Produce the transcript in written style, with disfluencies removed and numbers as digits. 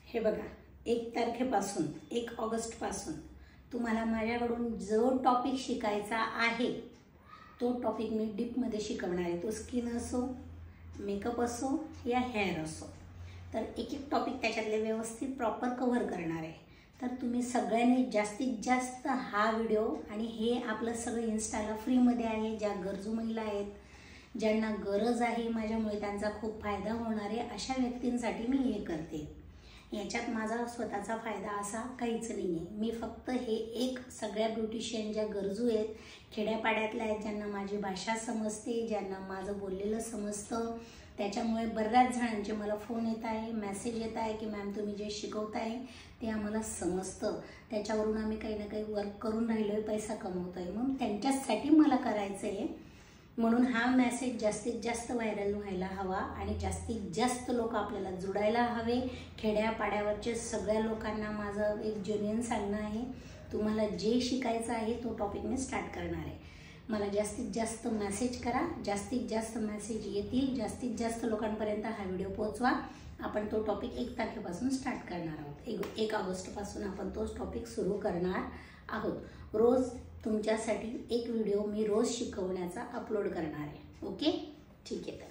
हे बघा, 1 तारखेपासून 1 ऑगस्टपासून तुम्हाला माझ्याकडून जो टॉपिक शिकायचा आहे तो टॉपिक मी डीपमध्ये शिकवणार आहे। तो स्किन असो, मेकअप असो या हेअर असो, तर एक एक टॉपिक त्याच्यातले व्यवस्थित प्रॉपर कव्हर करणार आहे। तर तुम्ही सगळ्यांनी जास्तीत जास्त हा व्हिडिओ, आणि हे आपलं सगळं इन्स्टाला फ्रीमध्ये आहे, ज्या गरजू महिला आहेत, ज्यांना गरज आहे माझ्यामुळे त्यांचा खूप फायदा होणार आहे, अशा व्यक्तींसाठी मी हे करते। याच्यात माझा स्वतःचा फायदा असा काहीच नाही आहे। मी फक्त हे एक सगळ्या ब्युटिशियन ज्या गरजू आहेत, खेड्यापाड्यातल्या आहेत, ज्यांना माझी भाषा समजते, ज्यांना माझं बोललेलं समजतं, त्याच्यामुळे बऱ्याच जणांचे मला फोन येत आहे, मेसेज येत आहे की मॅम तुम्ही जे शिकवताय ते आम्हाला समजतं, त्याच्यावरून आम्ही काही ना काही वर्क करून राहिलोय, पैसा कमवतोय, म्हणून त्यांच्यासाठी मला करायचं आहे। म्हणून हा मेसेज जास्तीत जास्त व्हायरल व्हायला हवा आणि जास्तीत जास्त लोक आपल्याला जोडायला हवे। खेड्यापाड्यावरचे सगळ्या लोकांना माझं एक जेन्युइन सांगणं आहे, तुम्हाला जे शिकायचं आहे तो टॉपिक मी स्टार्ट करणार आहे। मला जास्तीत जास्त मेसेज करा, जास्तीत जास्त मेसेज येतील, जास्तीत जास्त लोकांपर्यंत हा व्हिडिओ पोहोचवा। आपण तो टॉपिक 1 तारखेपासून स्टार्ट करणार आहोत। 1 ऑगस्टपासून आपण तोच टॉपिक सुरू करणार आहोत। रोज तुमच्यासाठी एक व्हिडिओ मी रोज शिकवण्याचा अपलोड करणार आहे। ओके, ठीक आहे।